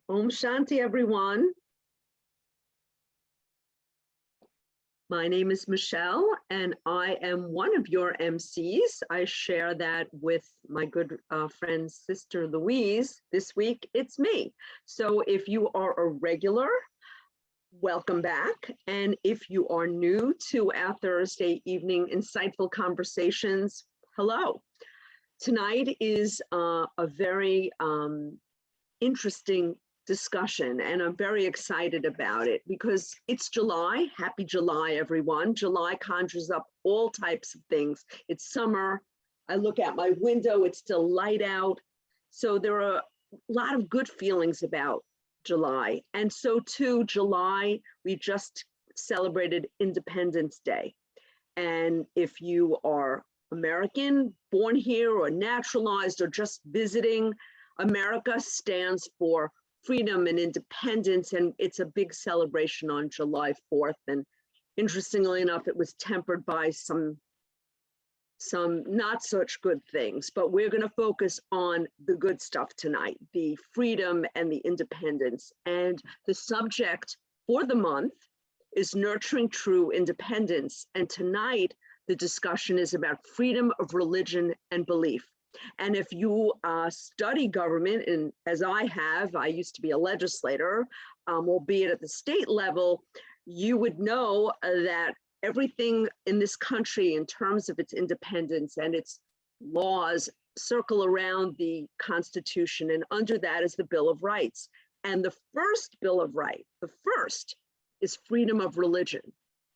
Om Shanti, everyone. My name is Michelle, and I am one of your MCs. I share that with my good friend, Sister Louise. This week, it's me. So if you are a regular, welcome back. And if you are new to our Thursday evening insightful conversations, hello. Tonight is a very interesting discussion, and I'm very excited about it because it's July. Happy July, everyone. July conjures up all types of things. It's summer. I look out my window, it's still light out. So there are a lot of good feelings about July. And so too, July, we just celebrated Independence Day. And if you are American, born here or naturalized or just visiting, America stands for freedom and independence, and it's a big celebration on July 4th. And interestingly enough, it was tempered by some not such good things, but we're going to focus on the good stuff tonight, the freedom and the independence. And the subject for the month is nurturing true independence. And tonight, the discussion is about freedom of religion and belief. And if you study government, and as I have, I used to be a legislator, albeit at the state level, you would know that everything in this country in terms of its independence and its laws circle around the Constitution, and under that is the Bill of Rights. And the first Bill of Rights, the first, is freedom of religion.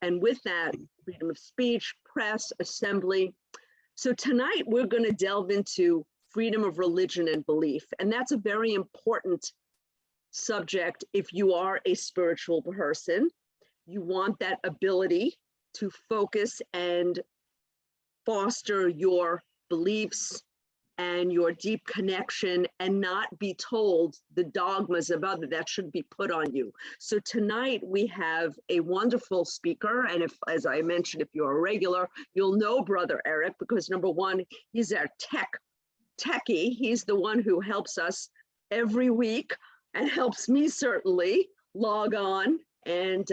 And with that, freedom of speech, press, assembly. So tonight we're going to delve into freedom of religion and belief. And that's a very important subject if you are a spiritual person. You want that ability to focus and foster your beliefs and your deep connection and not be told the dogmas of others that should be put on you. So tonight we have a wonderful speaker. And if, as I mentioned, if you're a regular, you'll know Brother Erik, because number one, he's our techie. He's the one who helps us every week and helps me certainly log on and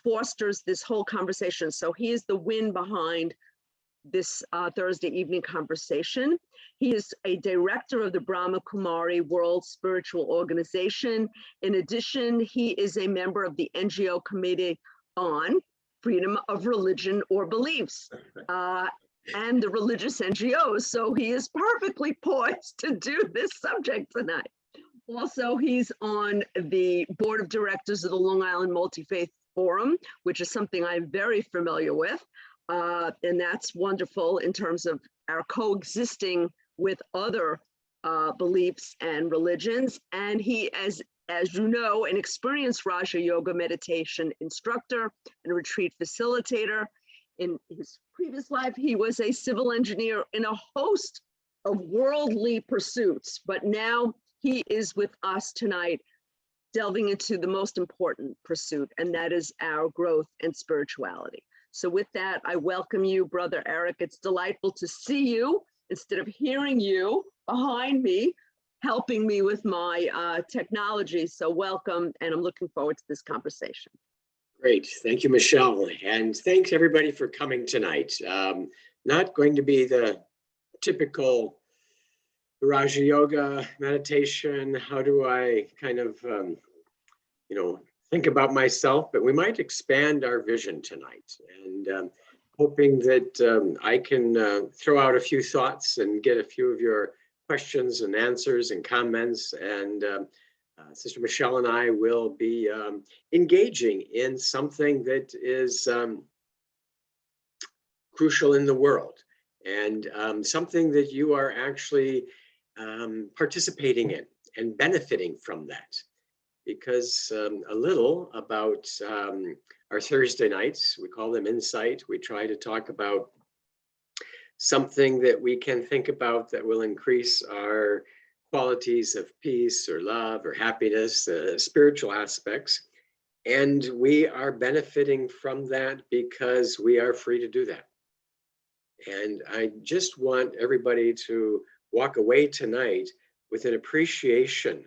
fosters this whole conversation. So he is the wind behind this Thursday evening conversation. He is a director of the Brahma Kumaris World Spiritual Organization. In addition, he is a member of the NGO Committee on Freedom of Religion or Beliefs and the Religious NGOs. So he is perfectly poised to do this subject tonight. Also, he's on the board of directors of the Long Island Multifaith Forum, which is something I'm very familiar with. And that's wonderful in terms of our coexisting with other beliefs and religions. And he, as you know, an experienced Raja Yoga meditation instructor and retreat facilitator. In his previous life, he was a civil engineer in a host of worldly pursuits, but now he is with us tonight, delving into the most important pursuit, and that is our growth and spirituality. So with that, I welcome you, Brother Erik. It's delightful to see you instead of hearing you behind me, helping me with my technology. So welcome, and I'm looking forward to this conversation. Great, thank you, Michelle. And thanks everybody for coming tonight. Not going to be the typical Raja Yoga meditation. How do I kind of, think about myself, but we might expand our vision tonight, and hoping that I can throw out a few thoughts and get a few of your questions and answers and comments, and Sister Michelle and I will be engaging in something that is crucial in the world, and something that you are actually participating in and benefiting from that. Because a little about our Thursday nights, we call them Insight. We try to talk about something that we can think about that will increase our qualities of peace or love or happiness, spiritual aspects. And we are benefiting from that because we are free to do that. And I just want everybody to walk away tonight with an appreciation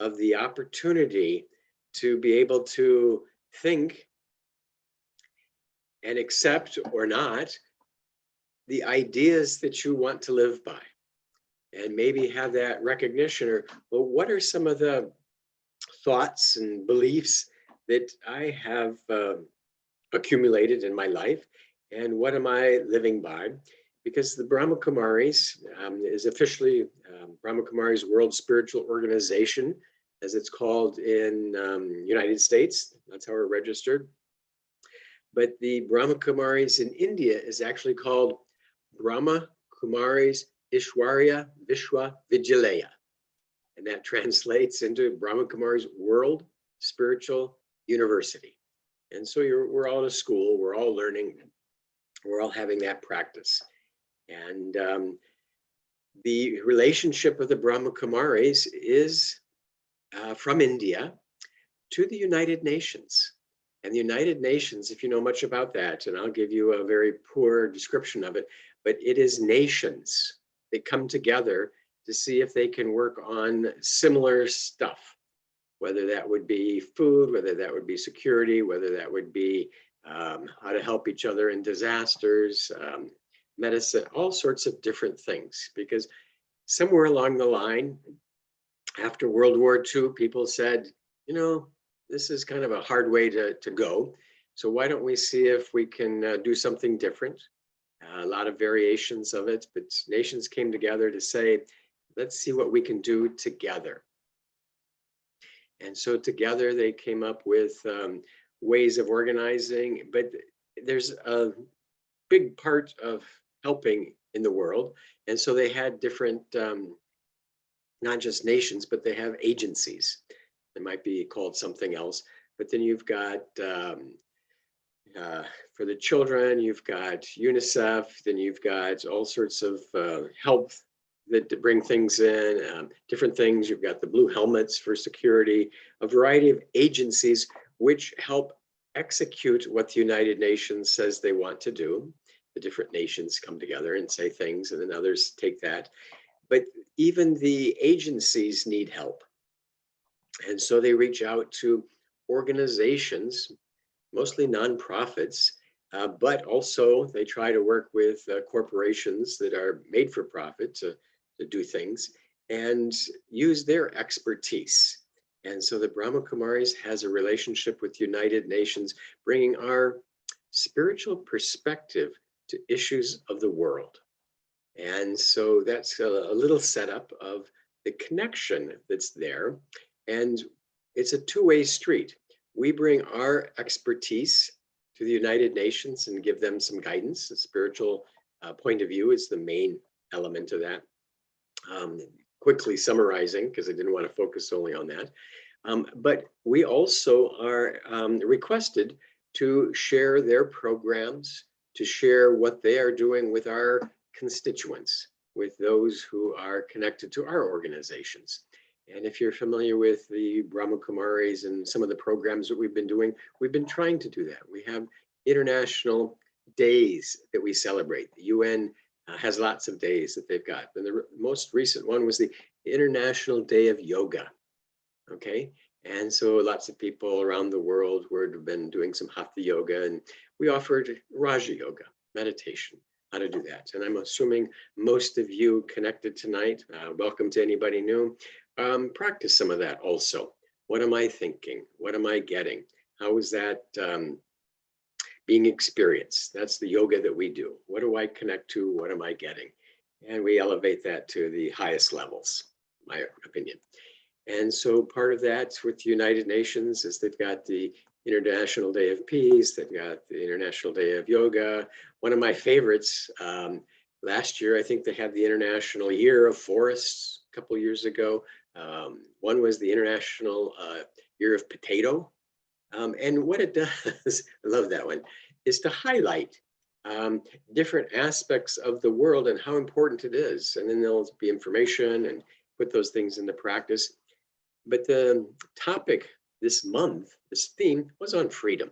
of the opportunity to be able to think and accept or not the ideas that you want to live by, and maybe have that recognition, or, well, what are some of the thoughts and beliefs that I have accumulated in my life, and what am I living by? Because the Brahma Kumaris is officially Brahma Kumaris World Spiritual Organization, as it's called in United States. That's how we're registered. But the Brahma Kumaris in India is actually called Brahma Kumaris Ishwarya Vishwa Vidyalaya. And that translates into Brahma Kumaris World Spiritual University. And so we're all in a school, we're all learning, we're all having that practice. And the relationship of the Brahma Kumaris is from India to the United Nations. And the United Nations, if you know much about that, and I'll give you a very poor description of it, but it is nations that come together to see if they can work on similar stuff, whether that would be food, whether that would be security, whether that would be how to help each other in disasters, medicine, all sorts of different things. Because somewhere along the line, after World War II, people said, you know, this is kind of a hard way to go. So why don't we see if we can do something different? A lot of variations of it, but nations came together to say, let's see what we can do together. And so together they came up with ways of organizing, but there's a big part of helping in the world. And so they had different, not just nations, but they have agencies. They might be called something else, but then you've got, for the children, you've got UNICEF, then you've got all sorts of help that bring things in, different things. You've got the blue helmets for security, a variety of agencies which help execute what the United Nations says they want to do. The different nations come together and say things, and then others take that. But even the agencies need help. And so they reach out to organizations, mostly nonprofits, but also they try to work with corporations that are made for profit to do things and use their expertise. And so the Brahma Kumaris has a relationship with the United Nations, bringing our spiritual perspective to issues of the world. And so that's a little setup of the connection that's there. And it's a two-way street. We bring our expertise to the United Nations and give them some guidance. The spiritual point of view is the main element of that. Quickly summarizing, because I didn't want to focus only on that. But we also are requested to share their programs, to share what they are doing with our constituents, with those who are connected to our organizations. And if you're familiar with the Brahma Kumaris and some of the programs that we've been doing, we've been trying to do that. We have international days that we celebrate. The UN has lots of days that they've got. And the most recent one was the International Day of Yoga. Okay. And so lots of people around the world have been doing some Hatha yoga, and we offered Raja yoga, meditation, how to do that. And I'm assuming most of you connected tonight, welcome to anybody new, practice some of that also. What am I thinking? What am I getting? How is that being experienced? That's the yoga that we do. What do I connect to? What am I getting? And we elevate that to the highest levels, my opinion. And so part of that with the United Nations is they've got the International Day of Peace, they've got the International Day of Yoga. One of my favorites, last year, I think they had the International Year of Forests a couple of years ago. One was the International Year of Potato. And what it does, I love that one, is to highlight different aspects of the world and how important it is. And then there'll be information and put those things into practice. But the topic this month, this theme, was on freedom.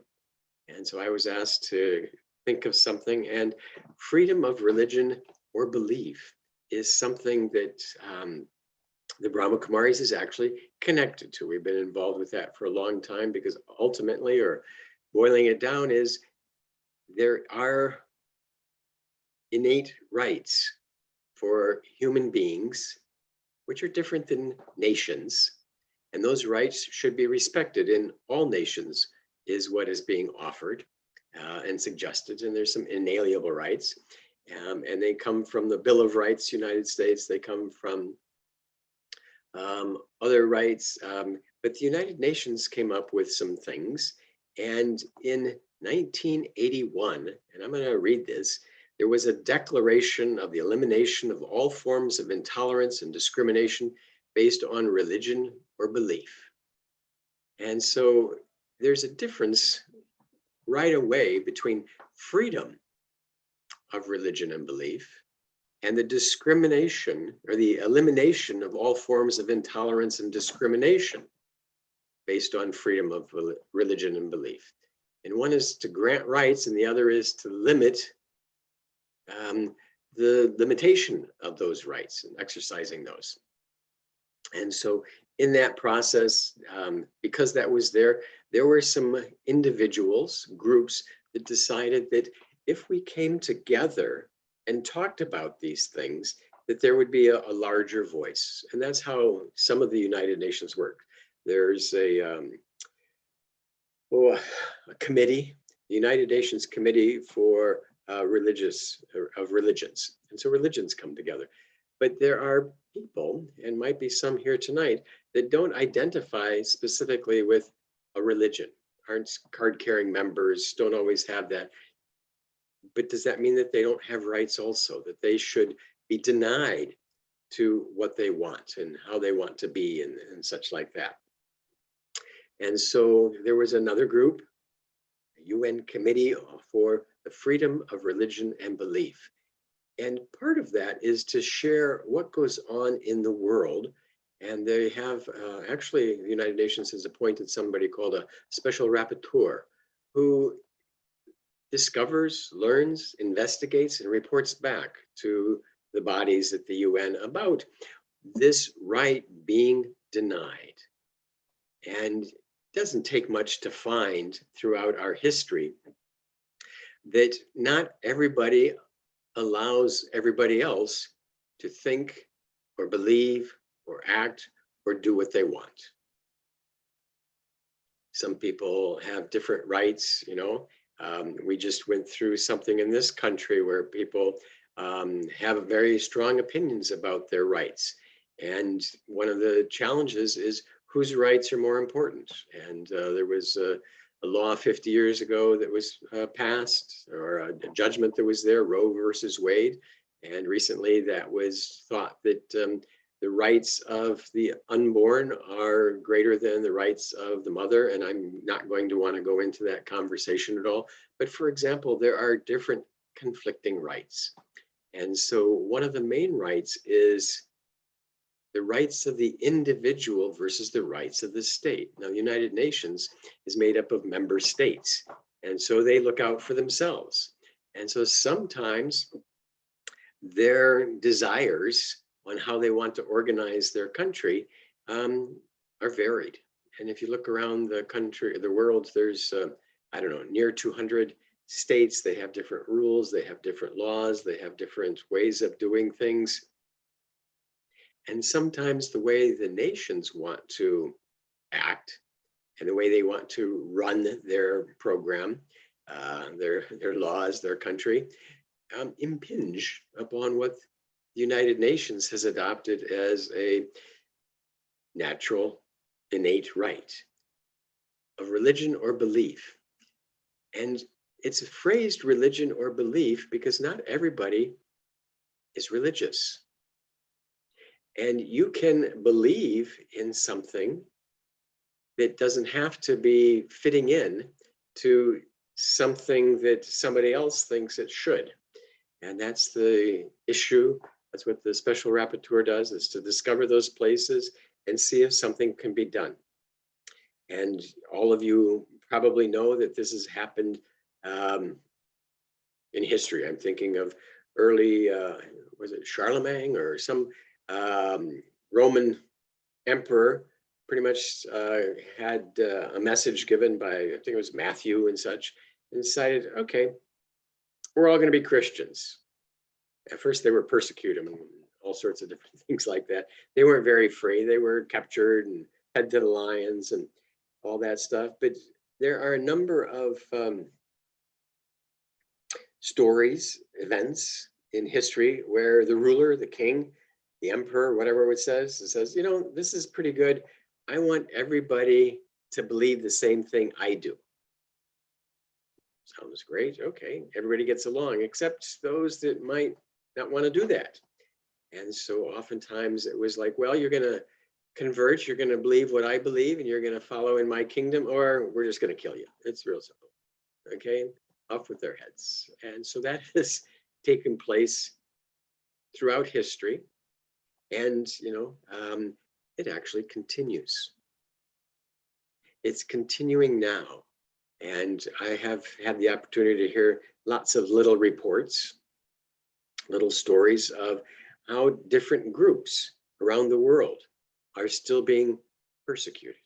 And so I was asked to think of something, and freedom of religion or belief is something that the Brahma Kumaris is actually connected to. We've been involved with that for a long time because ultimately, or boiling it down, is there are innate rights for human beings, which are different than nations. And those rights should be respected in all nations, is what is being offered and suggested. And there's some inalienable rights. And they come from the Bill of Rights, United States. They come from other rights. But the United Nations came up with some things. And in 1981, and I'm going to read this, there was a declaration of the elimination of all forms of intolerance and discrimination based on religion or belief. And so there's a difference right away between freedom of religion and belief and the discrimination or the elimination of all forms of intolerance and discrimination based on freedom of religion and belief. And one is to grant rights and the other is to limit the limitation of those rights and exercising those. And so in that process, because that was there were some individuals, groups that decided that if we came together and talked about these things, that there would be a larger voice. And that's how some of the United Nations work. There's a committee, the United Nations Committee for religions. And so religions come together. But there are people, and might be some here tonight, that don't identify specifically with a religion, aren't card-carrying members, don't always have that. But does that mean that they don't have rights also, that they should be denied to what they want and how they want to be and such like that? And so there was another group, a UN Committee for the Freedom of Religion and Belief. And part of that is to share what goes on in the world. And they have, actually, the United Nations has appointed somebody called a special rapporteur who discovers, learns, investigates, and reports back to the bodies at the UN about this right being denied. And it doesn't take much to find throughout our history that not everybody allows everybody else to think or believe or act or do what they want. Some people have different rights, you know. We just went through something in this country where people have very strong opinions about their rights. And one of the challenges is whose rights are more important. And there was a law 50 years ago that was passed, or a judgment that was there, Roe versus Wade. And recently that was thought that the rights of the unborn are greater than the rights of the mother. And I'm not going to want to go into that conversation at all. But for example, there are different conflicting rights. And so one of the main rights is the rights of the individual versus the rights of the state. Now, the United Nations is made up of member states, and so they look out for themselves. And so sometimes their desires on how they want to organize their country are varied. And if you look around the country, the world, there's, I don't know, near 200 states. They have different rules, they have different laws, they have different ways of doing things. And sometimes the way the nations want to act and the way they want to run their program, their laws, their country, impinge upon what the United Nations has adopted as a natural, innate right of religion or belief. And it's phrased religion or belief because not everybody is religious. And you can believe in something that doesn't have to be fitting in to something that somebody else thinks it should. And that's the issue. That's what the special rapporteur does, is to discover those places and see if something can be done. And all of you probably know that this has happened in history. I'm thinking of early, was it Charlemagne or some Roman emperor pretty much had a message given by, I think it was Matthew and such, and decided, okay, we're all going to be Christians. At first they were persecuted and all sorts of different things like that. They weren't very free. They were captured and head to the lions and all that stuff. But there are a number of stories, events in history where the ruler, the king, the emperor, whatever it says, you know, this is pretty good. I want everybody to believe the same thing I do. Sounds great. Okay, everybody gets along, except those that might not want to do that. And so oftentimes it was like, well, you're going to convert, you're going to believe what I believe, and you're going to follow in my kingdom, or we're just going to kill you. It's real simple. Okay, off with their heads. And so that has taken place throughout history. And, you know, it actually continues. It's continuing now. And I have had the opportunity to hear lots of little reports, little stories of how different groups around the world are still being persecuted,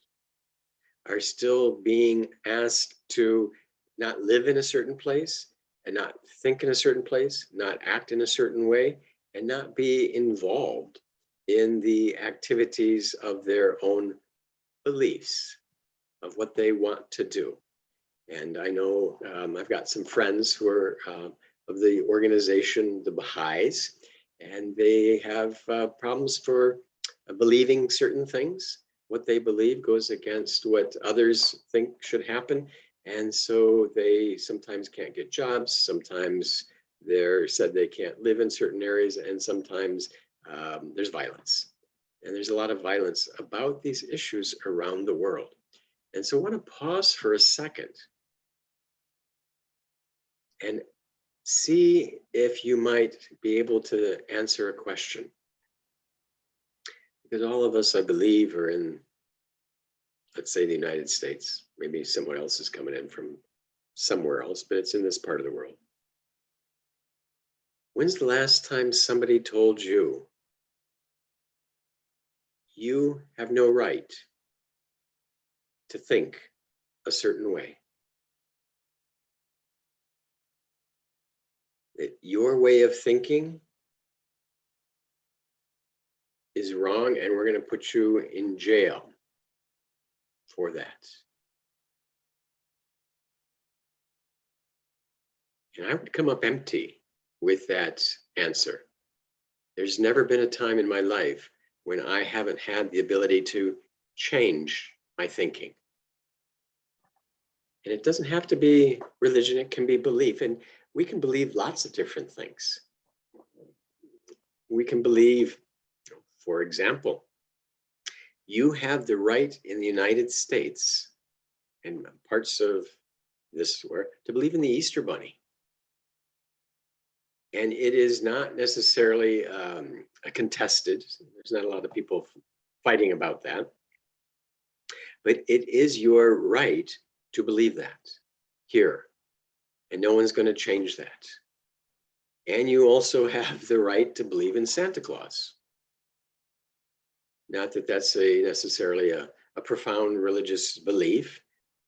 are still being asked to not live in a certain place and not think in a certain place, not act in a certain way, and not be involved in the activities of their own beliefs, of what they want to do. And I know I've got some friends who are of the organization, the Baha'is, and they have problems for believing certain things. What they believe goes against what others think should happen. And so they sometimes can't get jobs. Sometimes they're said they can't live in certain areas. And sometimes there's violence. And there's a lot of violence about these issues around the world. And so I want to pause for a second and see if you might be able to answer a question. Because all of us, I believe, are in, let's say, the United States. Maybe someone else is coming in from somewhere else, but it's in this part of the world. When's the last time somebody told you, you have no right to think a certain way? That your way of thinking is wrong and we're going to put you in jail for that. And I would come up empty with that answer. There's never been a time in my life when I haven't had the ability to change my thinking. And it doesn't have to be religion, it can be belief. And we can believe lots of different things. We can believe, for example, you have the right in the United States and parts of this world to believe in the Easter Bunny. And it is not necessarily contested. There's not a lot of people fighting about that. But it is your right to believe that here. And no one's going to change that. And you also have the right to believe in Santa Claus. Not that that's necessarily a profound religious belief,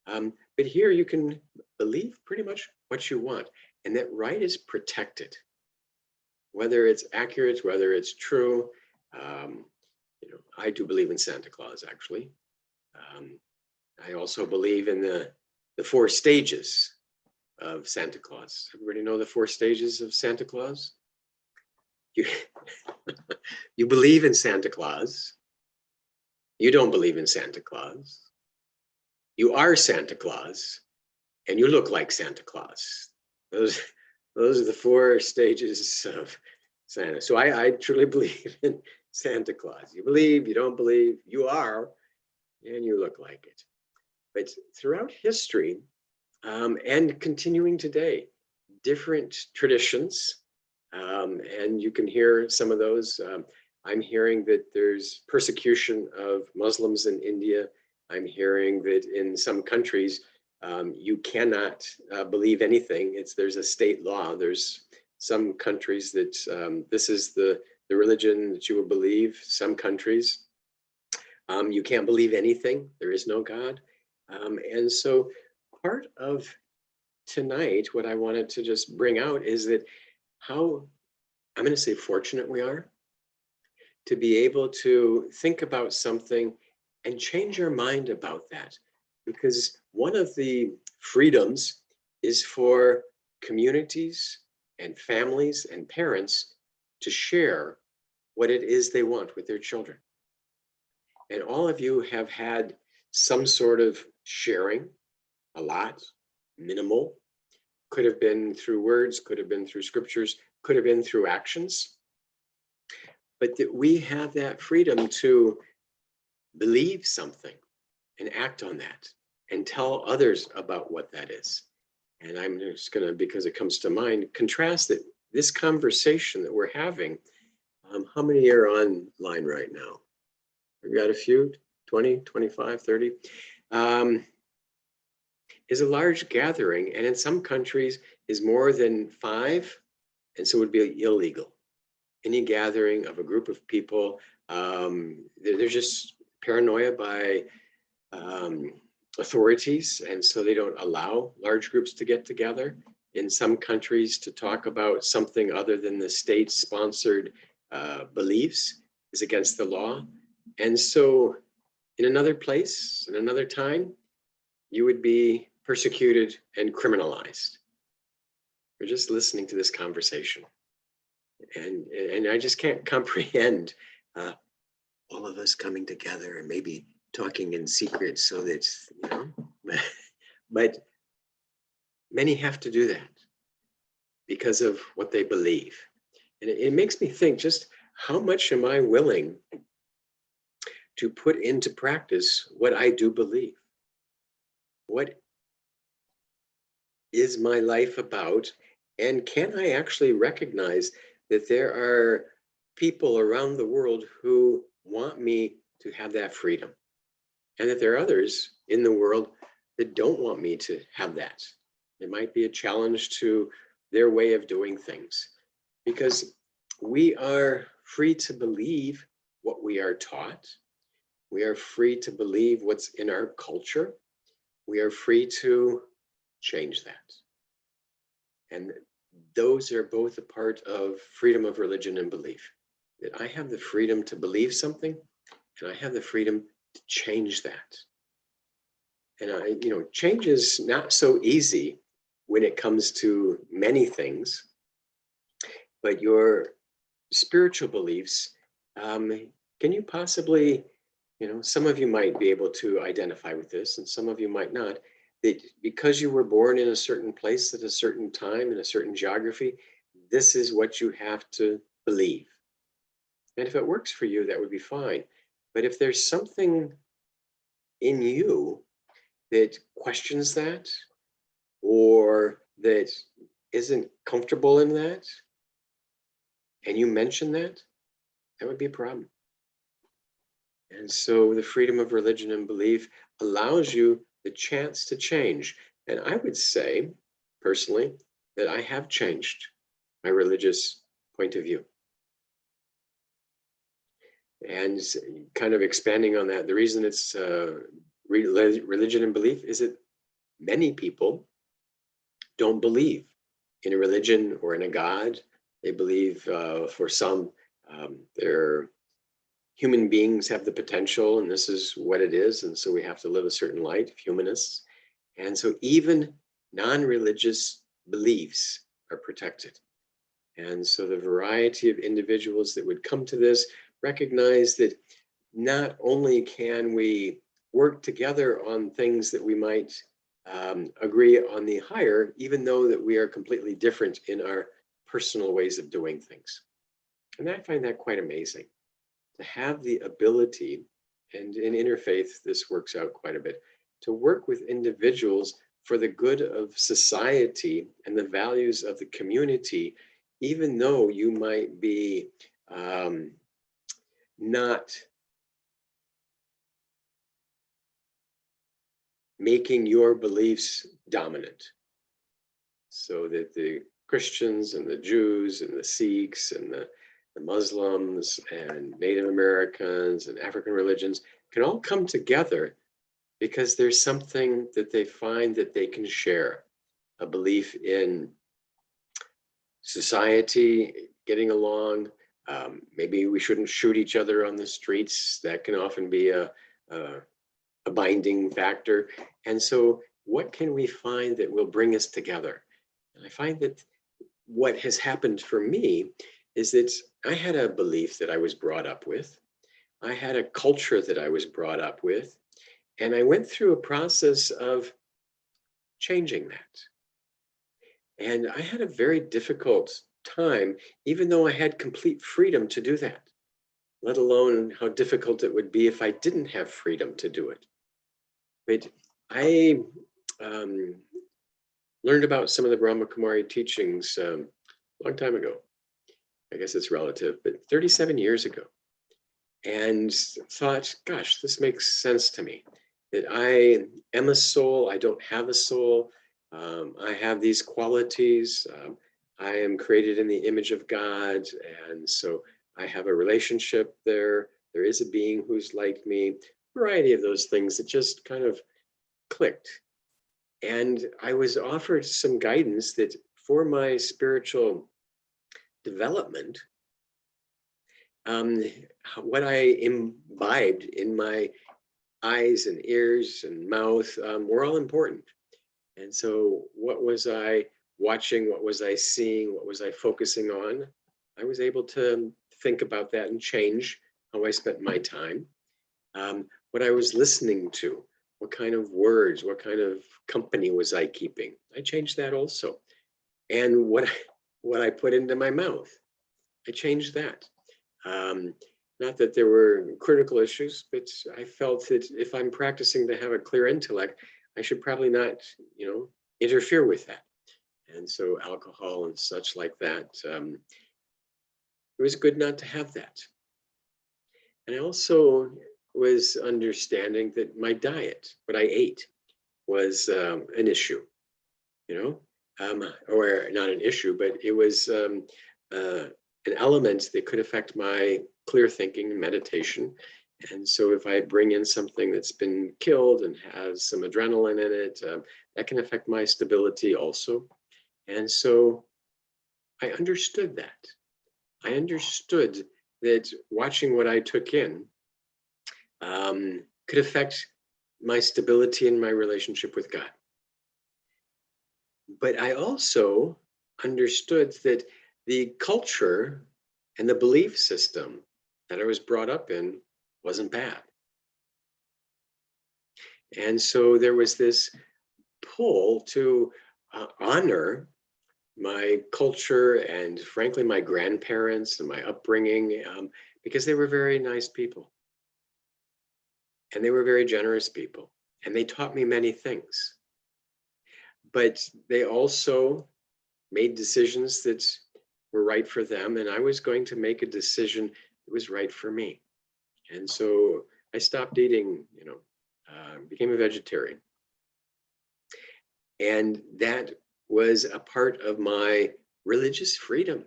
but here you can believe pretty much what you want. And that right is protected. Whether it's accurate, whether it's true, you know, I do believe in Santa Claus, actually. I also believe in the 4 stages of Santa Claus. Everybody know the 4 stages of Santa Claus? You believe in Santa Claus. You don't believe in Santa Claus. You are Santa Claus, and you look like Santa Claus. Those are the 4 stages of Santa. So I truly believe in Santa Claus. You believe, you don't believe, you are, and you look like it. But throughout history, and continuing today, different traditions, and you can hear some of those. I'm hearing that there's persecution of Muslims in India. I'm hearing that in some countries, you cannot believe anything. There's a state law. There's some countries that this is the religion that you will believe. Some countries You can't believe anything. There is no God. And so part of tonight, what I wanted to just bring out is that how, I'm going to say fortunate we are to be able to think about something and change your mind about that. Because one of the freedoms is for communities and families and parents to share what it is they want with their children. And all of you have had some sort of sharing, a lot, minimal, could have been through words, could have been through scriptures, could have been through actions. But that we have that freedom to believe something and act on that and tell others about what that is. And I'm just going to, because it comes to mind, contrast that this conversation that we're having, how many are online right now? We've got a few, 20, 25, 30, is a large gathering. And in some countries is more than 5. And so it would be illegal. Any gathering of a group of people, there's just paranoia by authorities. And so they don't allow large groups to get together. In some countries, to talk about something other than the state-sponsored beliefs is against the law. And so in another place, in another time, you would be persecuted and criminalized. We're just listening to this conversation. And I just can't comprehend all of us coming together and maybe talking in secret so that, you know, but many have to do that because of what they believe. And it makes me think, just how much am I willing to put into practice what I do believe? What is my life about? And can I actually recognize that there are people around the world who want me to have that freedom, and that there are others in the world that don't want me to have that? It might be a challenge to their way of doing things, because we are free to believe what we are taught. We are free to believe what's in our culture. We are free to change that. And those are both a part of freedom of religion and belief. That I have the freedom to believe something, and I have the freedom to change that. And change is not so easy when it comes to many things, but your spiritual beliefs, can you possibly, some of you might be able to identify with this and some of you might not, that because you were born in a certain place at a certain time in a certain geography, this is what you have to believe. And if it works for you, that would be fine. But if there's something in you that questions that, or that isn't comfortable in that, and you mention that, that would be a problem. And so the freedom of religion and belief allows you the chance to change. And I would say, personally, that I have changed my religious point of view. And kind of expanding on that, the reason it's religion and belief is that many people don't believe in a religion or in a God. They believe for some, they're human beings have the potential, and this is what it is. And so we have to live a certain light of humanists. And so even non-religious beliefs are protected. And so the variety of individuals that would come to this recognize that not only can we work together on things that we might agree on the higher, even though that we are completely different in our personal ways of doing things. And I find that quite amazing, to have the ability, and in interfaith, this works out quite a bit, to work with individuals for the good of society and the values of the community, even though you might be not making your beliefs dominant. So that the Christians and the Jews and the Sikhs and the the Muslims and Native Americans and African religions can all come together because there's something that they find that they can share, a belief in society, getting along. Maybe we shouldn't shoot each other on the streets. That can often be a binding factor. And so what can we find that will bring us together? And I find that what has happened for me is that I had a belief that I was brought up with. I had a culture that I was brought up with. And I went through a process of changing that. And I had a very difficult time, even though I had complete freedom to do that, let alone how difficult it would be if I didn't have freedom to do it. But I learned about some of the Brahma Kumari teachings a long time ago. I guess it's relative, but 37 years ago. And thought, gosh, this makes sense to me, that I am a soul, I don't have a soul. I have these qualities. I am created in the image of God. And so I have a relationship there. There is a being who's like me, variety of those things that just kind of clicked. And I was offered some guidance that for my spiritual development, what I imbibed in my eyes and ears and mouth were all important. And so what was I watching? What was I seeing? What was I focusing on? I was able to think about that and change how I spent my time. What I was listening to, what kind of words, what kind of company was I keeping? I changed that also. And what I put into my mouth, I changed that. Not that there were critical issues, but I felt that if I'm practicing to have a clear intellect, I should probably not, interfere with that. And so alcohol and such like that, it was good not to have that. And I also was understanding that my diet, what I ate, was an issue, or not an issue, but it was an element that could affect my clear thinking and meditation. And so if I bring in something that's been killed and has some adrenaline in it, that can affect my stability also. And so I understood that. I understood that watching what I took in could affect my stability and my relationship with God. But I also understood that the culture and the belief system that I was brought up in wasn't bad. And so there was this pull to honor my culture and frankly, my grandparents and my upbringing, because they were very nice people. And they were very generous people. And they taught me many things. But they also made decisions that were right for them. And I was going to make a decision that was right for me. And so I stopped eating, became a vegetarian. And that was a part of my religious freedom.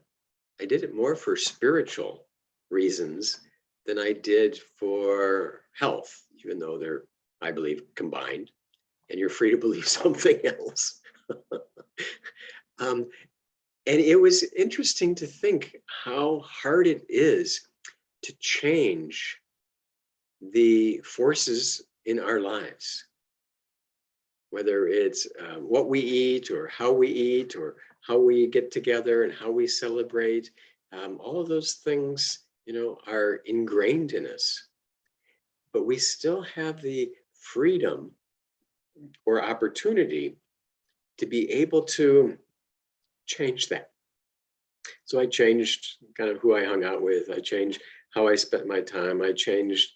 I did it more for spiritual reasons than I did for health, even though they're, I believe, combined. And you're free to believe something else. And it was interesting to think how hard it is to change the forces in our lives, whether it's what we eat or how we get together and how we celebrate. All of those things, are ingrained in us, but we still have the freedom or opportunity to be able to change that. So I changed kind of who I hung out with. I changed how I spent my time. I changed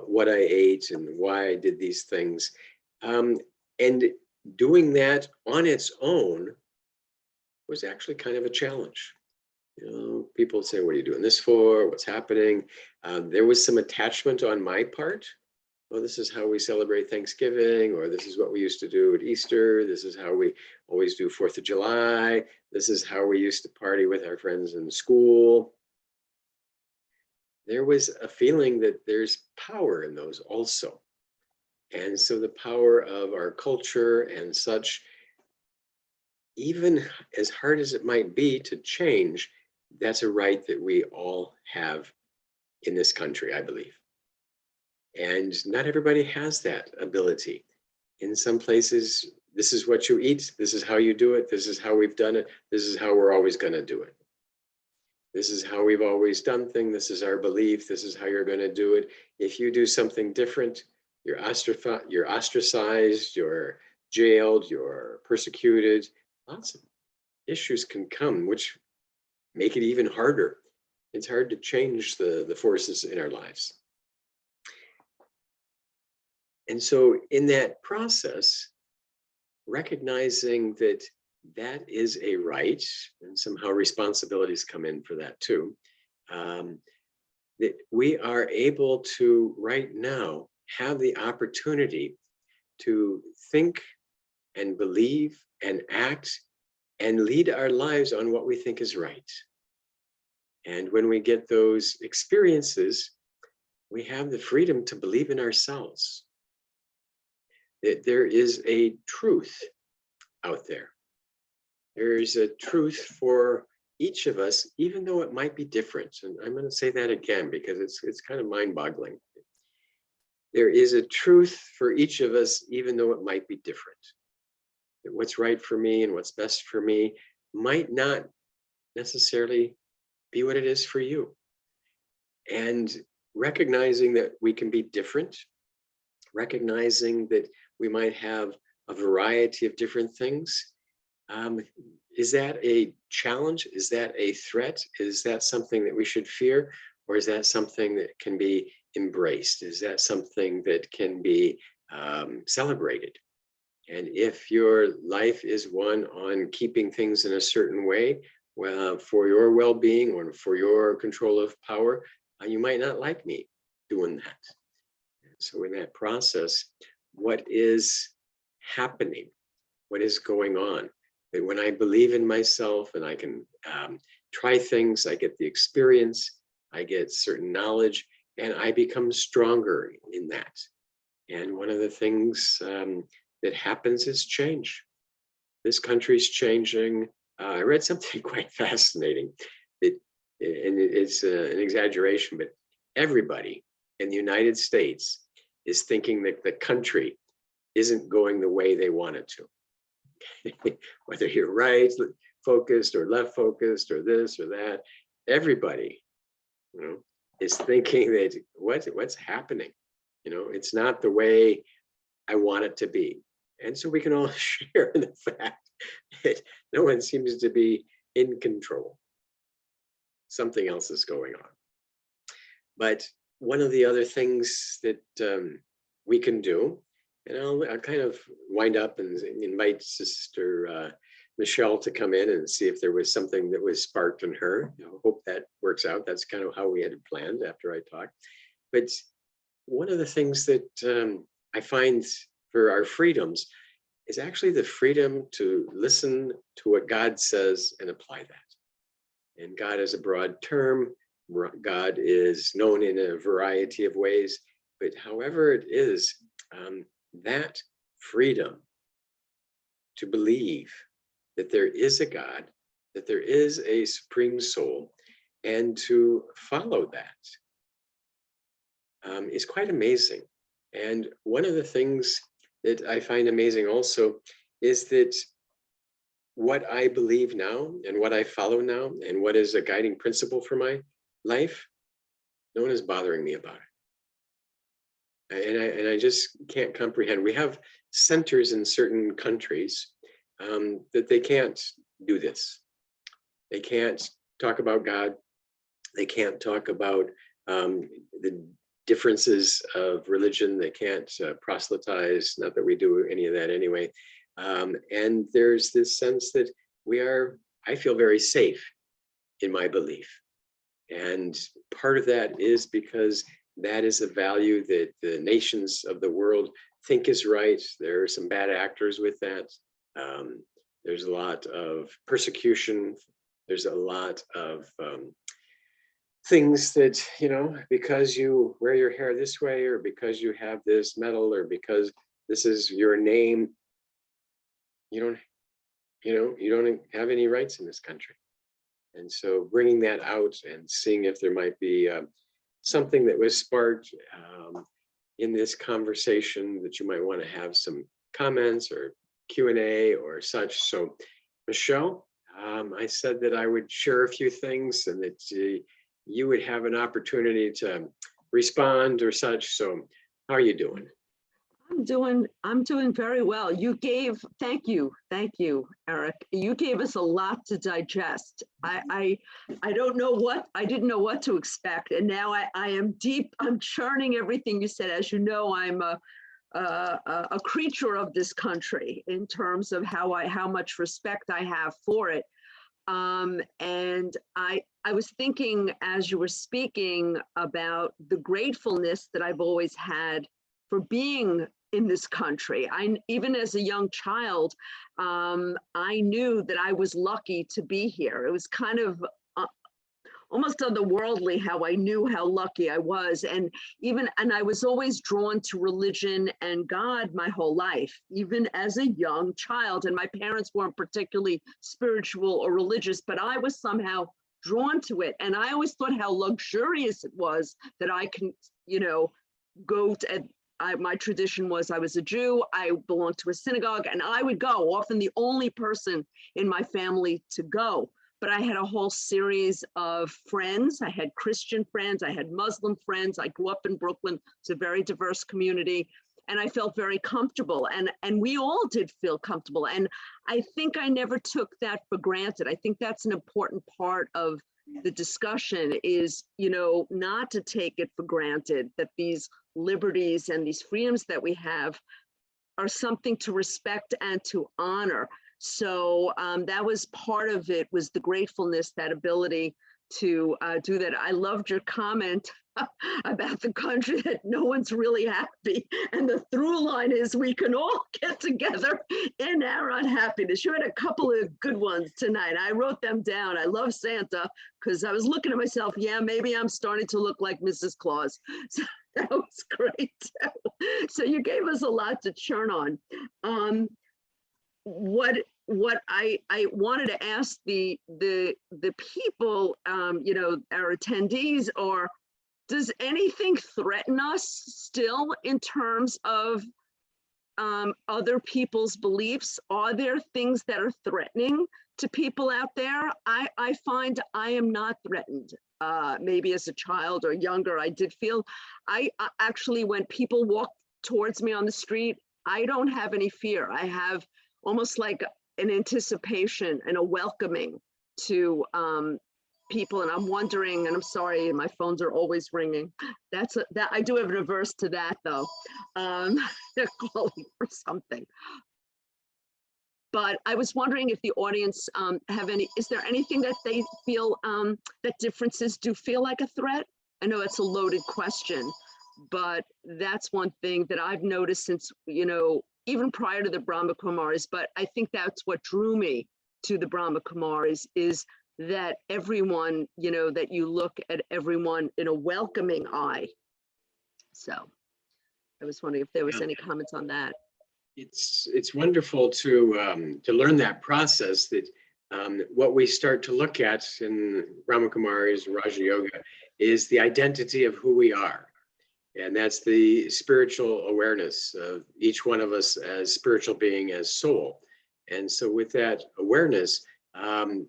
what I ate and why I did these things. And doing that on its own was actually kind of a challenge. People would say, what are you doing this for? What's happening? There was some attachment on my part. Well, this is how we celebrate Thanksgiving, or this is what we used to do at Easter. This is how we always do 4th of July. This is how we used to party with our friends in school. there was a feeling that there's power in those also. And so the power of our culture and such, even as hard as it might be to change, that's a right that we all have in this country, I believe. And not everybody has that ability. In some places, this is what you eat, this is how you do it, this is how we've done it, this is how we're always going to do it. This is how we've always done things, this is our belief, this is how you're going to do it. If you do something different, you're ostracized, you're jailed, you're persecuted. Lots of issues can come, which make it even harder. It's hard to change the forces in our lives. And so in that process, recognizing that that is a right, and somehow responsibilities come in for that too, that we are able to right now have the opportunity to think and believe and act and lead our lives on what we think is right. And when we get those experiences, we have the freedom to believe in ourselves. That there is a truth out there. There is a truth for each of us, even though it might be different. And I'm going to say that again because it's kind of mind-boggling. There is a truth for each of us, even though it might be different. That what's right for me and what's best for me might not necessarily be what it is for you. And recognizing that we can be different, recognizing that we might have a variety of different things. Is that a challenge? Is that a threat? Is that something that we should fear? Or is that something that can be embraced? Is that something that can be celebrated? And if your life is one on keeping things in a certain way, well, for your well-being or for your control of power, you might not like me doing that. So in that process, what is happening? What is going on? That when I believe in myself and I can try things, I get the experience, I get certain knowledge, and I become stronger in that. And one of the things that happens is change. This country's changing. I read something quite fascinating. It's an exaggeration, but everybody in the United States is thinking that the country isn't going the way they want it to. Whether you're right focused or left focused or this or that, everybody, is thinking that what's happening. It's not the way I want it to be. And so we can all share in the fact that no one seems to be in control. Something else is going on. But one of the other things that we can do, and I'll kind of wind up and invite Sister Michelle to come in and see if there was something that was sparked in her. Hope that works out. That's kind of how we had planned after I talked. But one of the things that I find for our freedoms is actually the freedom to listen to what God says and apply that. And God is a broad term. God is known in a variety of ways, but however it is, that freedom to believe that there is a God, that there is a supreme soul, and to follow that is quite amazing. And one of the things that I find amazing also is that what I believe now and what I follow now and what is a guiding principle for my life, no one is bothering me about it. And I just can't comprehend. We have centers in certain countries that they can't do this. They can't talk about God. They can't talk about the differences of religion. They can't proselytize, not that we do any of that anyway. And there's this sense that I feel very safe in my belief. And part of that is because that is a value that the nations of the world think is right. There are some bad actors with that. There's a lot of persecution. There's a lot of things that, because you wear your hair this way, or because you have this medal, or because this is your name, you don't have any rights in this country. And so bringing that out and seeing if there might be something that was sparked in this conversation that you might want to have some comments or Q&A or such. So Michelle, I said that I would share a few things and that you would have an opportunity to respond or such. So how are you doing? I'm doing very well. Thank you, Eric. You gave us a lot to digest. I didn't know what to expect. And now I am deep, I'm churning everything you said. As you know, I'm a creature of this country in terms of how much respect I have for it. And I was thinking as you were speaking about the gratefulness that I've always had for being in this country. Even as a young child, I knew that I was lucky to be here. It was kind of almost otherworldly how I knew how lucky I was. And I was always drawn to religion and God my whole life, even as a young child. And my parents weren't particularly spiritual or religious, but I was somehow drawn to it. And I always thought how luxurious it was that I can, go to, my tradition was I was a Jew, I belonged to a synagogue, and I would go, often the only person in my family to go. But I had a whole series of friends. I had Christian friends, I had Muslim friends. I grew up in Brooklyn. It's a very diverse community. And I felt very comfortable. And we all did feel comfortable. And I think I never took that for granted. I think that's an important part of the discussion is, not to take it for granted that these liberties and these freedoms that we have are something to respect and to honor. So that was part of it, was the gratefulness, that ability to do that. I loved your comment about the country that no one's really happy. And the through line is we can all get together in our unhappiness. You had a couple of good ones tonight. I wrote them down. I love Santa because I was looking at myself. Yeah, maybe I'm starting to look like Mrs. Claus. So that was great. So you gave us a lot to churn on. What I wanted to ask the people, our attendees, are, does anything threaten us still in terms of other people's beliefs? Are there things that are threatening to people out there? I find I am not threatened. Maybe as a child or younger, I did feel, I actually, when people walk towards me on the street, I don't have any fear. I have almost like an anticipation and a welcoming to people. And I'm wondering, and I'm sorry, my phones are always ringing. That I do have an averse to that though. They're calling for something. But I was wondering if the audience is there anything that they feel that differences do feel like a threat? I know it's a loaded question, but that's one thing that I've noticed since, even prior to the Brahma Kumaris, but I think that's what drew me to the Brahma Kumaris, is that everyone, that you look at everyone in a welcoming eye. So I was wondering if there was any comments on that. It's wonderful to learn that process, that what we start to look at in Brahma Kumaris and Raja Yoga is the identity of who we are. And that's the spiritual awareness of each one of us as spiritual being, as soul. And so with that awareness,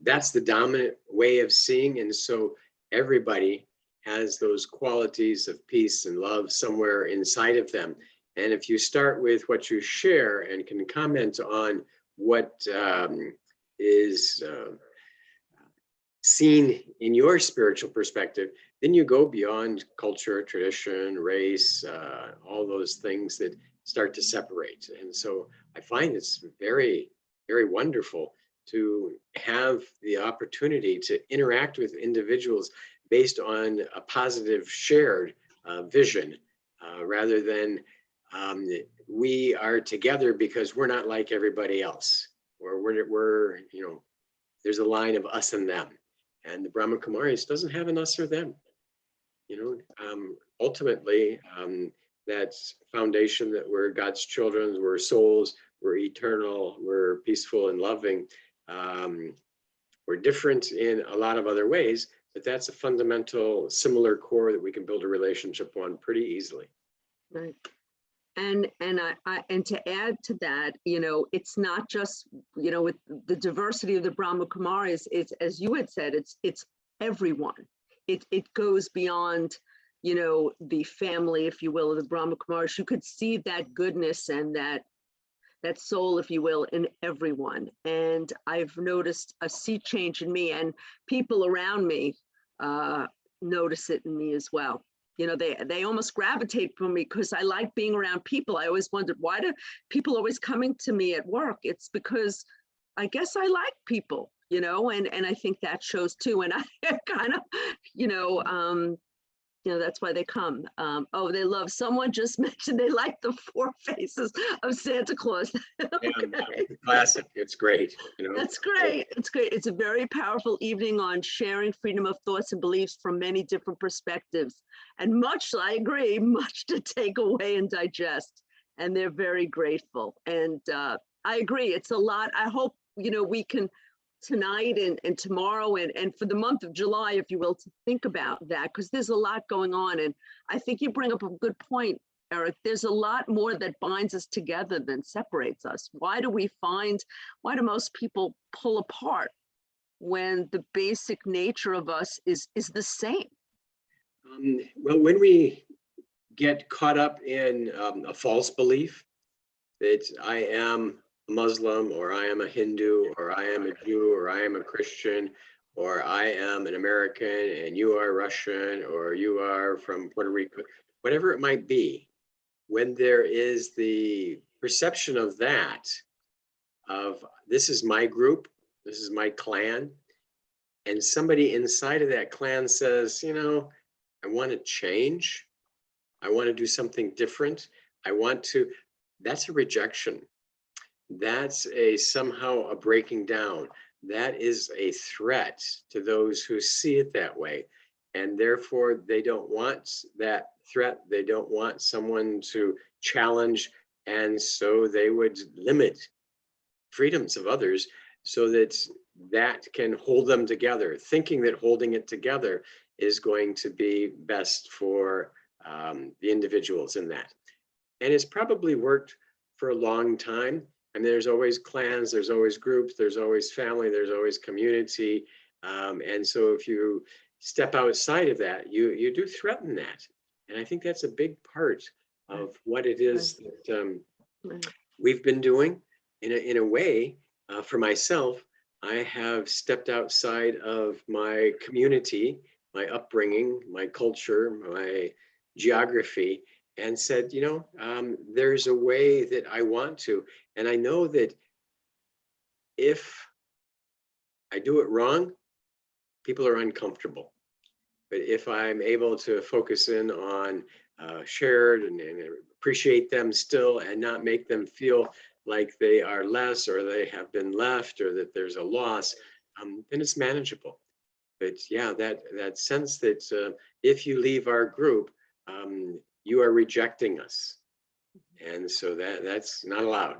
that's the dominant way of seeing. And so everybody has those qualities of peace and love somewhere inside of them. And if you start with what you share and can comment on what is seen in your spiritual perspective, then you go beyond culture, tradition, race, all those things that start to separate. And so I find it's very, very wonderful to have the opportunity to interact with individuals based on a positive shared vision, rather than we are together because we're not like everybody else, or we're there's a line of us and them. And the Brahma Kumaris doesn't have an us or them. ultimately, that foundation that we're God's children, we're souls, we're eternal, we're peaceful and loving. We're different in a lot of other ways, but that's a fundamental, similar core that we can build a relationship on pretty easily. Right. And to add to that, it's not just, with the diversity of the Brahma Kumaris, it's, as you had said, it's everyone. It goes beyond, the family, if you will, of the Brahma Kumaris. You could see that goodness and that soul, if you will, in everyone. And I've noticed a sea change in me, and people around me notice it in me as well. They almost gravitate from me because I like being around people. I always wondered, why do people always coming to me at work? It's because I guess I like people, and I think that shows too. And I kind of, that's why they come. They love, someone just mentioned they like the 4 faces of Santa Claus. Okay. Yeah, classic. It's great. That's great. It's great. It's a very powerful evening on sharing freedom of thoughts and beliefs from many different perspectives. And much, I agree, much to take away and digest. And they're very grateful. And I agree. It's a lot. I hope, we can tonight and tomorrow and for the month of July, if you will, to think about that, because there's a lot going on. And I think you bring up a good point, Erik. There's a lot more that binds us together than separates us. Why do most people pull apart when the basic nature of us is the same? Well, when we get caught up in a false belief that I am a Muslim, or I am a Hindu, or I am a Jew, or I am a Christian, or I am an American and you are Russian, or you are from Puerto Rico, whatever it might be, when there is the perception of that, of this is my group, this is my clan, and somebody inside of that clan says, I want to change, I want to do something different, that's a rejection. That's somehow a breaking down. That is a threat to those who see it that way. And therefore, they don't want that threat. They don't want someone to challenge. And so they would limit freedoms of others so that can hold them together, thinking that holding it together is going to be best for the individuals in that. And it's probably worked for a long time. And there's always clans, there's always groups, there's always family, there's always community. And so if you step outside of that, you do threaten that. And I think that's a big part of what it is that we've been doing. In a way, for myself, I have stepped outside of my community, my upbringing, my culture, my geography, and said, there's a way that I want to. And I know that if I do it wrong, people are uncomfortable. But if I'm able to focus in on shared and appreciate them still and not make them feel like they are less or they have been left or that there's a loss, then it's manageable. But yeah, that sense that if you leave our group, you are rejecting us. And so that's not allowed.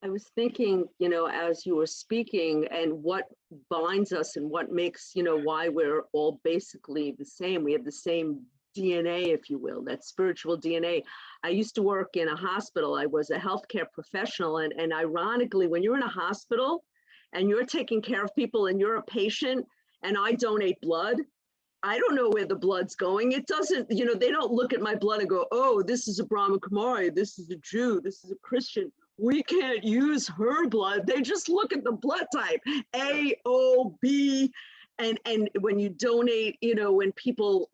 I was thinking, as you were speaking, and what binds us and what makes, why we're all basically the same. We have the same DNA, if you will, that spiritual DNA. I used to work in a hospital. I was a healthcare professional. And ironically, when you're in a hospital and you're taking care of people and you're a patient and I donate blood, I don't know where the blood's going. It doesn't, they don't look at my blood and go, oh, this is a Brahma Kumari, this is a Jew, this is a Christian. We can't use her blood. They just look at the blood type, A, O, B. And when you donate, when people,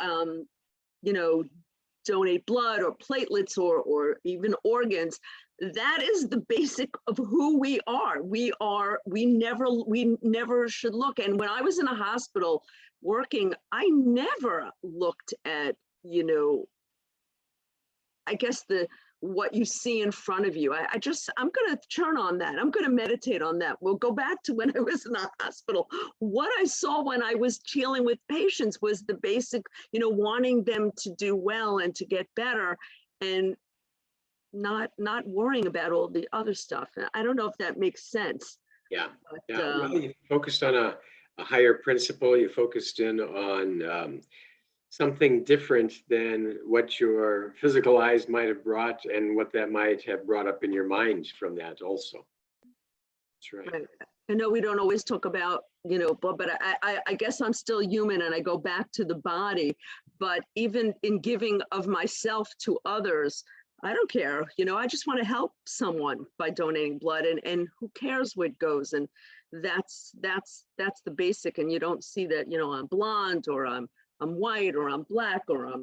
donate blood or platelets or even organs, that is the basic of who we are. We never should look. And when I was in a hospital working, I never looked at, I guess what you see in front of you. I'm going to turn on that. I'm going to meditate on that. We'll go back to when I was in the hospital. What I saw when I was dealing with patients was the basic, wanting them to do well and to get better, and not worrying about all the other stuff. I don't know if that makes sense. Yeah. But, Yeah. Well, you focused on a higher principle. You focused in on something different than what your physical eyes might have brought and what that might have brought up in your mind from that also. That's right. I know we don't always talk about, but I guess I'm still human and I go back to the body. But even in giving of myself to others, I don't care. I just want to help someone by donating blood, and who cares where it goes. And that's the basic. And you don't see that, I'm blonde or I'm white or I'm black or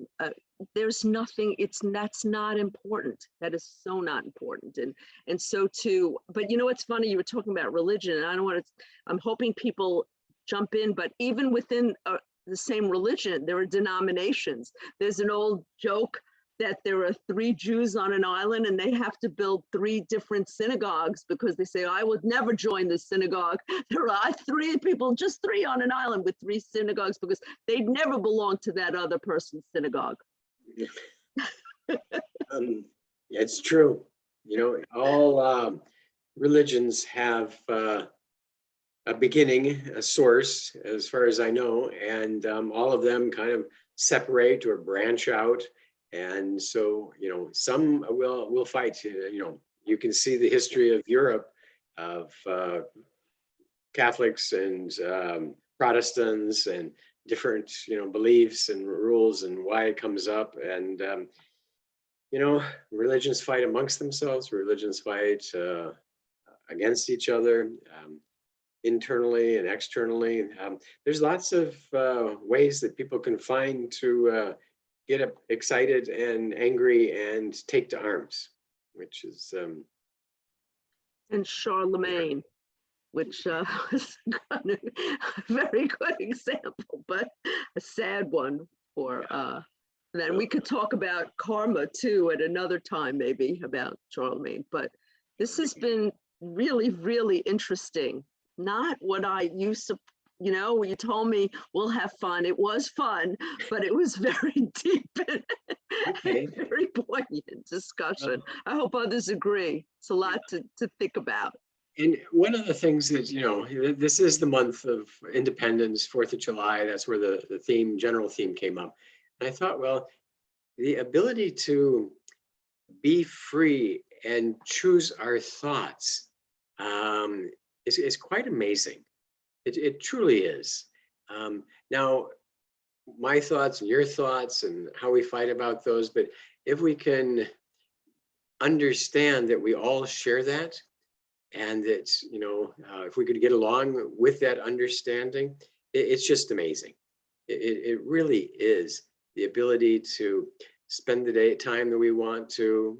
there's nothing, that's not important. That is so not important. And so too, but it's funny, you were talking about religion, and I don't want to, I'm hoping people jump in, but even within the same religion, there are denominations. There's an old joke that there are 3 Jews on an island and they have to build 3 different synagogues because they say, I would never join the synagogue. There are 3 people, just 3 on an island with 3 synagogues because they'd never belong to that other person's synagogue. It's true. All religions have a beginning, a source, as far as I know, and all of them kind of separate or branch out. And so, some will fight. You can see the history of Europe, of Catholics and Protestants and different, beliefs and rules and why it comes up. And, religions fight amongst themselves. Religions fight against each other, internally and externally. There's lots of ways that people can find to get excited and angry and take to arms, which is and Charlemagne, which was a very good example, but a sad one for then. We could talk about karma too at another time, maybe, about Charlemagne. But this has been really, really interesting. Not what I used to, when you told me we'll have fun. It was fun, but it was very deep and very poignant discussion. I hope others agree. It's a lot to think about. And one of the things that, this is the month of independence, 4th of July. That's where the general theme came up. And I thought, well, the ability to be free and choose our thoughts is quite amazing. It truly is. Now, my thoughts and your thoughts and how we fight about those, but if we can understand that we all share that, and that, if we could get along with that understanding, it's just amazing. It really is the ability to spend the time that we want to,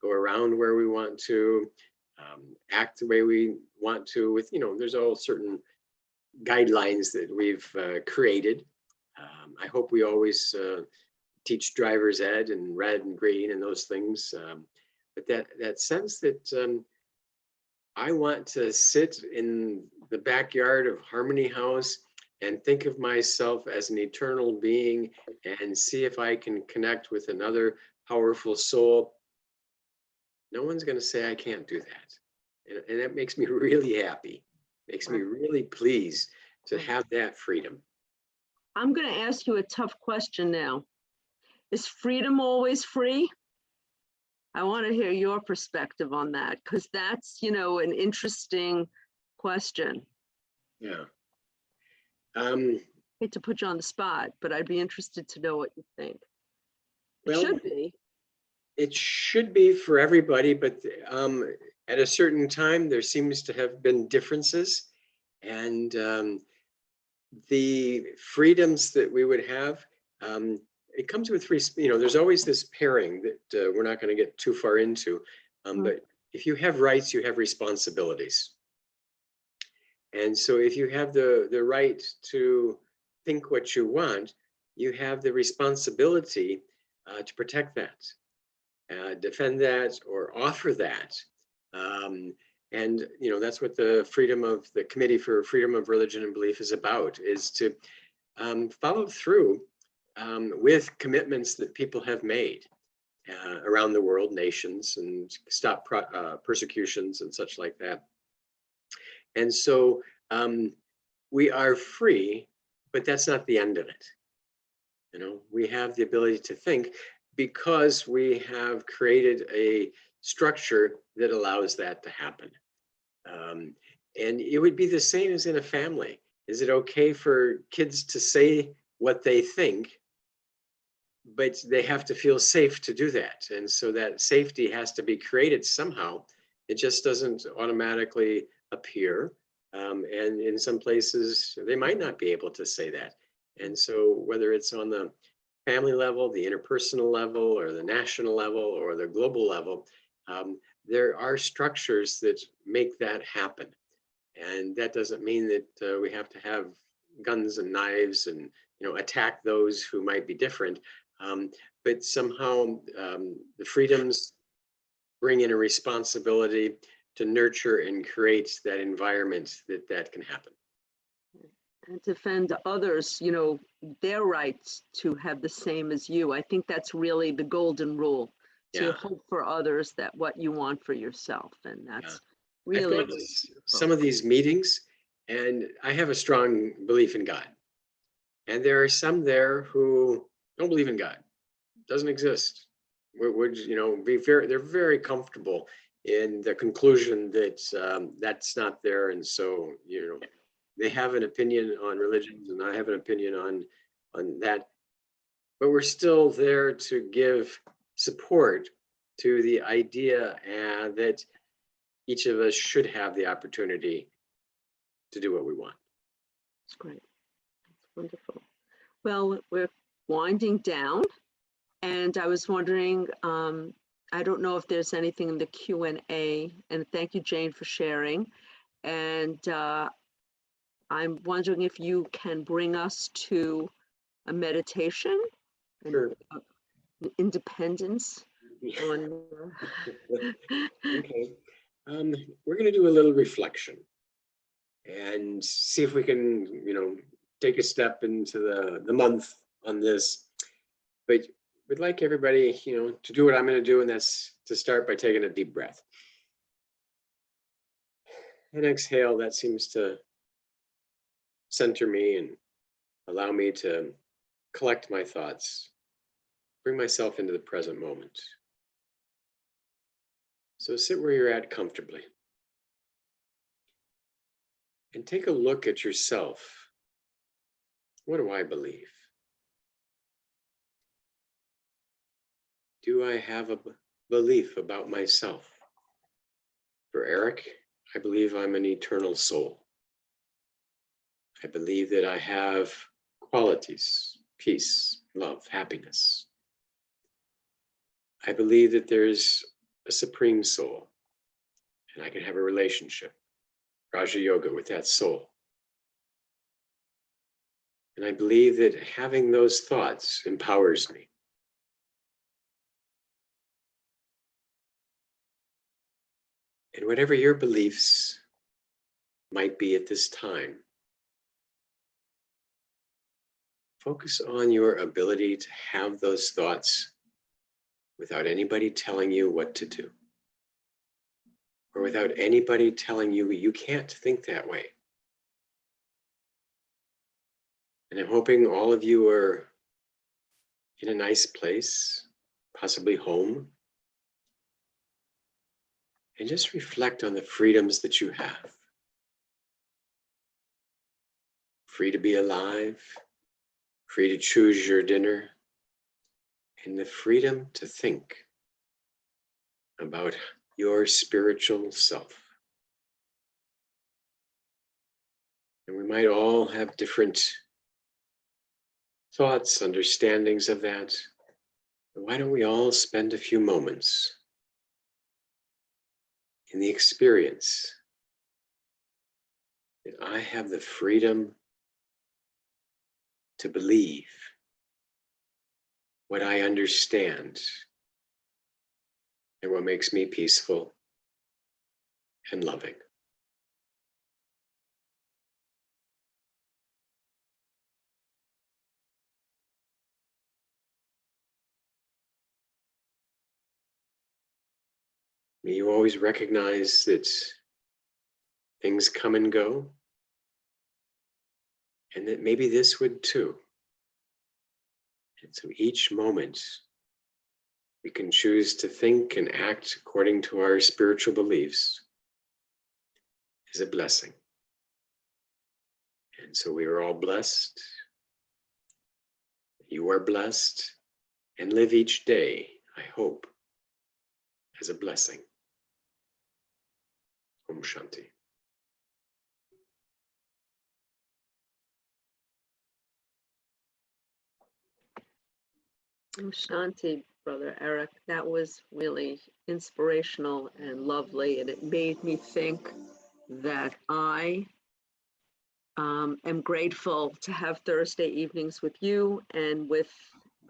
go around where we want to, act the way we want to, with, there's all certain guidelines that we've created. I hope we always teach driver's ed and red and green and those things. But that sense that I want to sit in the backyard of Harmony House and think of myself as an eternal being and see if I can connect with another powerful soul. No one's going to say I can't do that. And that makes me really happy. Makes me really pleased to have that freedom. I'm going to ask you a tough question now. Is freedom always free? I want to hear your perspective on that, because that's, an interesting question. Yeah. I hate to put you on the spot, but I'd be interested to know what you think. Well, it should be. It should be for everybody, but at a certain time, there seems to have been differences. And the freedoms that we would have, it comes with there's always this pairing that we're not going to get too far into. But if you have rights, you have responsibilities. And so if you have the right to think what you want, you have the responsibility to protect that. defend that, or offer that. And that's what the Committee for Freedom of Religion and Belief is about, is to follow through with commitments that people have made around the world, nations, and stop persecutions and such like that. And so we are free, but that's not the end of it. We have the ability to think because we have created a structure that allows that to happen. And it would be the same as in a family. Is it okay for kids to say what they think, but they have to feel safe to do that? And so that safety has to be created somehow. It just doesn't automatically appear. And in some places, they might not be able to say that. And so whether it's on the family level, the interpersonal level, or the national level, or the global level, there are structures that make that happen. And that doesn't mean that we have to have guns and knives and attack those who might be different. But somehow the freedoms bring in a responsibility to nurture and create that environment that can happen. And defend others, their rights to have the same as you. I think that's really the golden rule, to hope for others that what you want for yourself. And that's really, I've gone to some of these meetings, and I have a strong belief in God. And there are some there who don't believe in God. Doesn't exist. They're very comfortable in the conclusion that that's not there. And so, they have an opinion on religions, and I have an opinion on that. But we're still there to give support to the idea that each of us should have the opportunity to do what we want. That's great. That's wonderful. Well, we're winding down, and I was wondering, I don't know if there's anything in the Q&A, and thank you, Jane, for sharing. And I'm wondering if you can bring us to a meditation, Sure. Independence on. Okay. We're going to do a little reflection and see if we can, take a step into the month on this. But we'd like everybody, to do what I'm going to do, and that's to start by taking a deep breath. And exhale. That seems to center me and allow me to collect my thoughts, bring myself into the present moment. So sit where you're at comfortably and take a look at yourself. What do I believe? Do I have a belief about myself? For Erik, I believe I'm an eternal soul. I believe that I have qualities, peace, love, happiness. I believe that there's a supreme soul, and I can have a relationship, Raja Yoga, with that soul. And I believe that having those thoughts empowers me. And whatever your beliefs might be at this time, focus on your ability to have those thoughts without anybody telling you what to do, or without anybody telling you you can't think that way. And I'm hoping all of you are in a nice place, possibly home, and just reflect on the freedoms that you have. Free to be alive, free to choose your dinner, and the freedom to think about your spiritual self. And we might all have different thoughts, understandings of that. But why don't we all spend a few moments in the experience that I have the freedom to believe what I understand and what makes me peaceful and loving. May you always recognize that things come and go, and that maybe this would too. And so each moment we can choose to think and act according to our spiritual beliefs is a blessing. And so we are all blessed. You are blessed, and live each day, I hope, as a blessing. Om Shanti. Om Shanti, Brother Erik. That was really inspirational and lovely, and it made me think that I am grateful to have Thursday evenings with you, and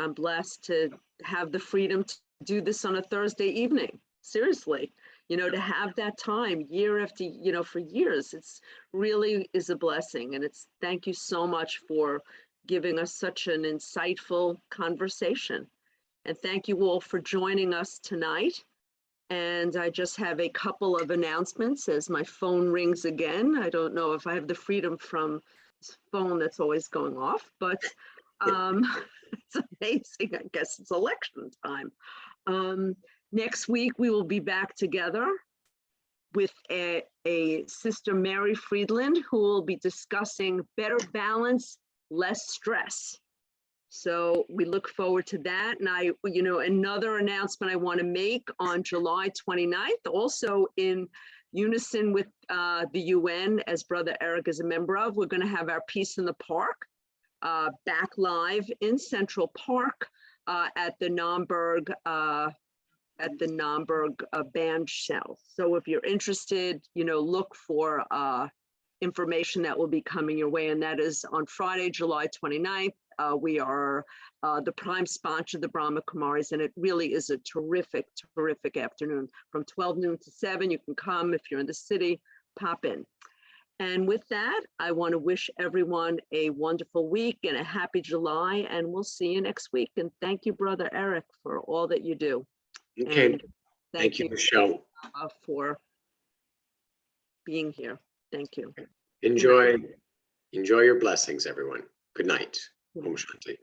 I'm blessed to have the freedom to do this on a Thursday evening. Seriously, to have that time year after, for years, it's really is a blessing. And thank you so much for giving us such an insightful conversation. And thank you all for joining us tonight. And I just have a couple of announcements as my phone rings again. I don't know if I have the freedom from this phone that's always going off, but it's amazing. I guess it's election time. Next week, we will be back together with a Sister Mary Friedland, who will be discussing better balance, less stress. So we look forward to that. And another announcement I want to make on July 29th, also in unison with the UN, as Brother Erik is a member of, we're going to have our Peace in the Park back live in Central Park at the Naumburg band shell. So if you're interested, look for information that will be coming your way, and that is on Friday, July 29th. We are the prime sponsor of the Brahma Kumaris, and it really is a terrific, terrific afternoon. From 12 noon to 7, you can come. If you're in the city, pop in. And with that, I want to wish everyone a wonderful week and a happy July, and we'll see you next week. And thank you, Brother Erik, for all that you do. Okay. And thank you, Michelle. For being here. Thank you. Enjoy your blessings, everyone. Good night. Om Shanti.